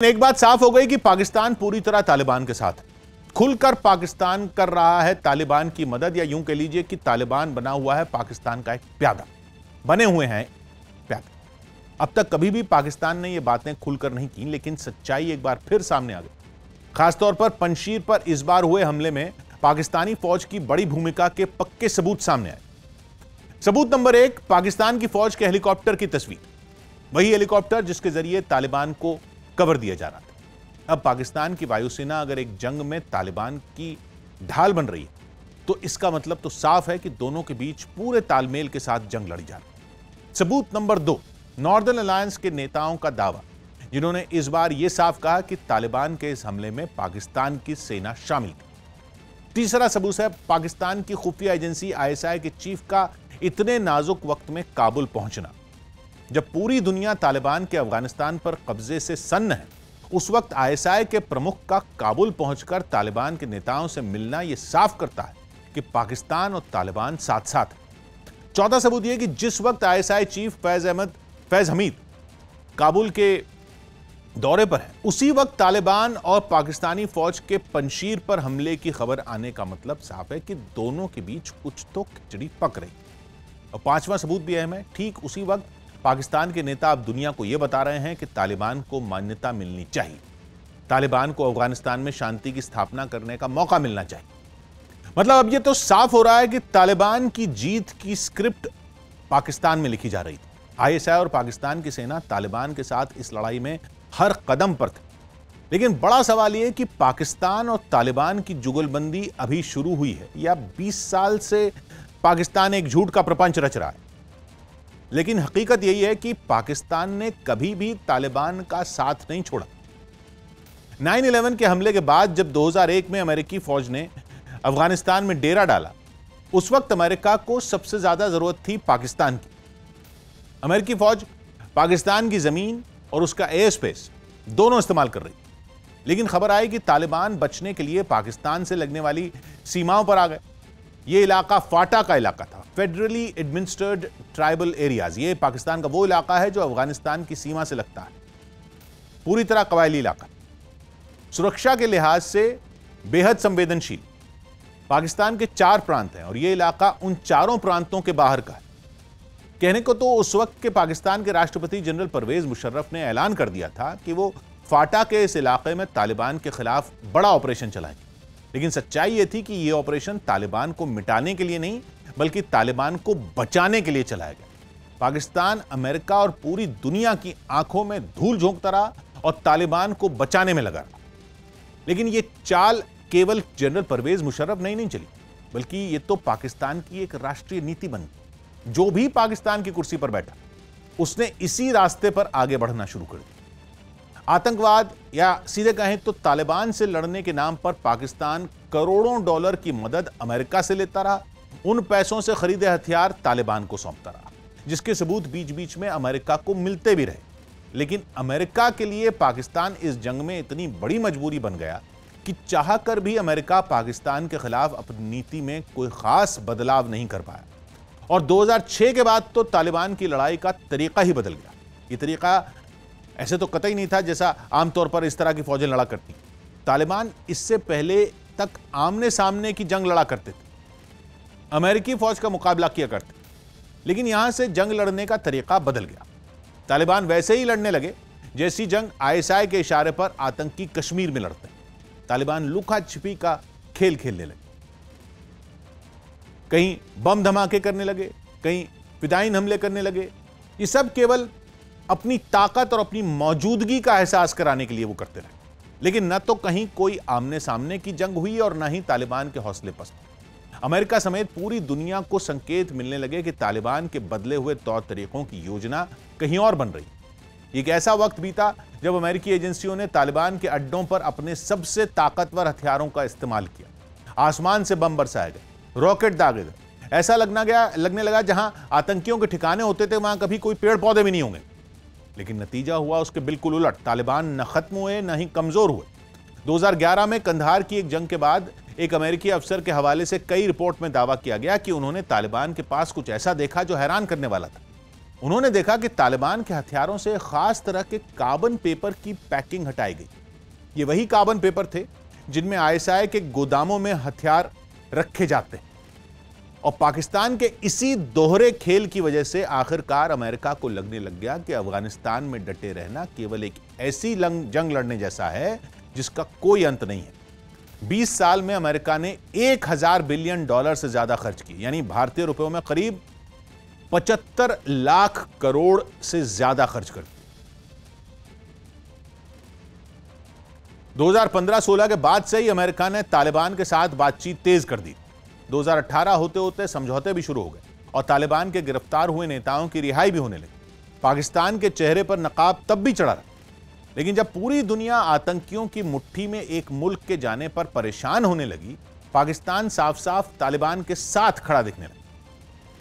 एक बात साफ हो गई कि पाकिस्तान पूरी तरह तालिबान के साथ है। खुलकर पाकिस्तान कर रहा है तालिबान की मदद, या यूं कह लीजिए कि तालिबान बना हुआ है पाकिस्तान का एक प्यादा, बने हुए हैं प्यादा। अब तक कभी भी पाकिस्तान ने यह बातें खुलकर नहीं की, लेकिन सच्चाई एक बार फिर सामने आ गई। खासतौर पर पंजशीर पर इस बार हुए हमले में पाकिस्तानी फौज की बड़ी भूमिका के पक्के सबूत सामने आए। सबूत नंबर 1, पाकिस्तान की फौज के हेलीकॉप्टर की तस्वीर। वही हेलीकॉप्टर जिसके जरिए तालिबान को कवर दिया जा रहा था। अब पाकिस्तान की वायुसेना अगर एक जंग में तालिबान की ढाल बन रही है, तो इसका मतलब तो साफ है कि दोनों के बीच पूरे तालमेल के साथ जंग लड़ी जा रही है। सबूत नंबर 2, नॉर्दर्न अलायंस के नेताओं का दावा, जिन्होंने इस बार यह साफ कहा कि तालिबान के इस हमले में पाकिस्तान की सेना शामिल थी। तीसरा सबूत है पाकिस्तान की खुफिया एजेंसी ISI के चीफ का इतने नाजुक वक्त में काबुल पहुंचना। जब पूरी दुनिया तालिबान के अफगानिस्तान पर कब्जे से सन्न है, उस वक्त ISI के प्रमुख का काबुल पहुंचकर तालिबान के नेताओं से मिलना यह साफ करता है कि पाकिस्तान और तालिबान साथ साथ है। चौथा सबूत यह कि जिस वक्त ISI चीफ फैज हमीद काबुल के दौरे पर है, उसी वक्त तालिबान और पाकिस्तानी फौज के पंजशीर पर हमले की खबर आने का मतलब साफ है कि दोनों के बीच कुछ तो खिचड़ी पक रही। और पांचवां सबूत भी अहम है। ठीक उसी वक्त पाकिस्तान के नेता अब दुनिया को यह बता रहे हैं कि तालिबान को मान्यता मिलनी चाहिए, तालिबान को अफगानिस्तान में शांति की स्थापना करने का मौका मिलना चाहिए। मतलब अब यह तो साफ हो रहा है कि तालिबान की जीत की स्क्रिप्ट पाकिस्तान में लिखी जा रही थी। ISI और पाकिस्तान की सेना तालिबान के साथ इस लड़ाई में हर कदम पर थी। लेकिन बड़ा सवाल यह कि पाकिस्तान और तालिबान की जुगलबंदी अभी शुरू हुई है, या 20 साल से पाकिस्तान एक झूठ का प्रपंच रच रहा है। लेकिन हकीकत यही है कि पाकिस्तान ने कभी भी तालिबान का साथ नहीं छोड़ा। 9/11 के हमले के बाद जब 2001 में अमेरिकी फौज ने अफगानिस्तान में डेरा डाला, उस वक्त अमेरिका को सबसे ज्यादा जरूरत थी पाकिस्तान की। अमेरिकी फौज पाकिस्तान की जमीन और उसका एयर स्पेस दोनों इस्तेमाल कर रही थी। लेकिन खबर आई कि तालिबान बचने के लिए पाकिस्तान से लगने वाली सीमाओं पर आ गए। यह इलाका फाटा का इलाका था, फेडरली एडमिनिस्ट्रेड ट्राइबल एरियाज। यह पाकिस्तान का वो इलाका है जो अफगानिस्तान की सीमा से लगता है, पूरी तरह कबायली इलाका, सुरक्षा के लिहाज से बेहद संवेदनशील। पाकिस्तान के 4 प्रांत हैं और यह इलाका उन चारों प्रांतों के बाहर का है। कहने को तो उस वक्त के पाकिस्तान के राष्ट्रपति जनरल परवेज मुशर्रफ ने ऐलान कर दिया था कि वो फाटा के इस इलाके में तालिबान के खिलाफ बड़ा ऑपरेशन चलाएंगे। लेकिन सच्चाई यह थी कि यह ऑपरेशन तालिबान को मिटाने के लिए नहीं, बल्कि तालिबान को बचाने के लिए चलाया गया। पाकिस्तान अमेरिका और पूरी दुनिया की आंखों में धूल झोंकता रहा और तालिबान को बचाने में लगा रहा। लेकिन यह चाल केवल जनरल परवेज मुशर्रफ नहीं चली, बल्कि यह तो पाकिस्तान की एक राष्ट्रीय नीति बन गई। जो भी पाकिस्तान की कुर्सी पर बैठा, उसने इसी रास्ते पर आगे बढ़ना शुरू कर दिया। आतंकवाद, या सीधे कहें तो तालिबान से लड़ने के नाम पर पाकिस्तान करोड़ों डॉलर की मदद अमेरिका से लेता रहा। उन पैसों से खरीदे हथियार तालिबान को सौंपता रहा, जिसके सबूत बीच बीच में अमेरिका को मिलते भी रहे। लेकिन अमेरिका के लिए पाकिस्तान इस जंग में इतनी बड़ी मजबूरी बन गया कि चाहकर भी अमेरिका पाकिस्तान के खिलाफ अपनी नीति में कोई खास बदलाव नहीं कर पाया। और 2006 के बाद तो तालिबान की लड़ाई का तरीका ही बदल गया। ये तरीका ऐसे तो कतई नहीं था जैसा आमतौर पर इस तरह की फौजें लड़ा करती। तालिबान इससे पहले तक आमने सामने की जंग लड़ा करते थे, अमेरिकी फौज का मुकाबला किया करते। लेकिन यहां से जंग लड़ने का तरीका बदल गया। तालिबान वैसे ही लड़ने लगे जैसी जंग ISI के इशारे पर आतंकी कश्मीर में लड़ते हैं। तालिबान लुका छिपी का खेल खेलने लगे, कहीं बम धमाके करने लगे, कहीं फिदायीन हमले करने लगे। ये सब केवल अपनी ताकत और अपनी मौजूदगी का एहसास कराने के लिए वो करते रहे। लेकिन न तो कहीं कोई आमने सामने की जंग हुई और न ही तालिबान के हौसले पस्त। अमेरिका समेत पूरी दुनिया को संकेत मिलने लगे कि तालिबान के बदले हुए तौर तरीकों की योजना कहीं और बन रही। एक ऐसा वक्त बीता जब अमेरिकी एजेंसियों ने तालिबान के अड्डों पर अपने सबसे ताकतवर हथियारों का इस्तेमाल किया। आसमान से बम बरसाए गए, रॉकेट दागे गए। ऐसा लगने लगा जहां आतंकियों के ठिकाने होते थे, वहां कभी कोई पेड़ पौधे भी नहीं होंगे। लेकिन नतीजा हुआ उसके बिल्कुल उलट। तालिबान न खत्म हुए न ही कमजोर हुए। 2011 में कंधार की एक जंग के बाद एक अमेरिकी अफसर के हवाले से कई रिपोर्ट में दावा किया गया कि उन्होंने तालिबान के पास कुछ ऐसा देखा जो हैरान करने वाला था। उन्होंने देखा कि तालिबान के हथियारों से खास तरह के कार्बन पेपर की पैकिंग हटाई गई। ये वही कार्बन पेपर थे जिनमें आईएसआई के गोदामों में हथियार रखे जाते हैं। और पाकिस्तान के इसी दोहरे खेल की वजह से आखिरकार अमेरिका को लगने लग गया कि अफगानिस्तान में डटे रहना केवल एक ऐसी जंग लड़ने जैसा है जिसका कोई अंत नहीं है। 20 साल में अमेरिका ने 1000 बिलियन डॉलर से ज्यादा खर्च किए, यानी भारतीय रुपयों में करीब 75 लाख करोड़ से ज्यादा खर्च कर दिए। 2015-16 के बाद से ही अमेरिका ने तालिबान के साथ बातचीत तेज कर दी। 2018 होते होते समझौते भी शुरू हो गए और तालिबान के गिरफ्तार हुए नेताओं की रिहाई भी होने लगी। पाकिस्तान के चेहरे पर नकाब तब भी चढ़ा रहा, लेकिन जब पूरी दुनिया आतंकियों की मुट्ठी में एक मुल्क के जाने पर परेशान होने लगी, पाकिस्तान साफ साफ तालिबान के साथ खड़ा दिखने लगा।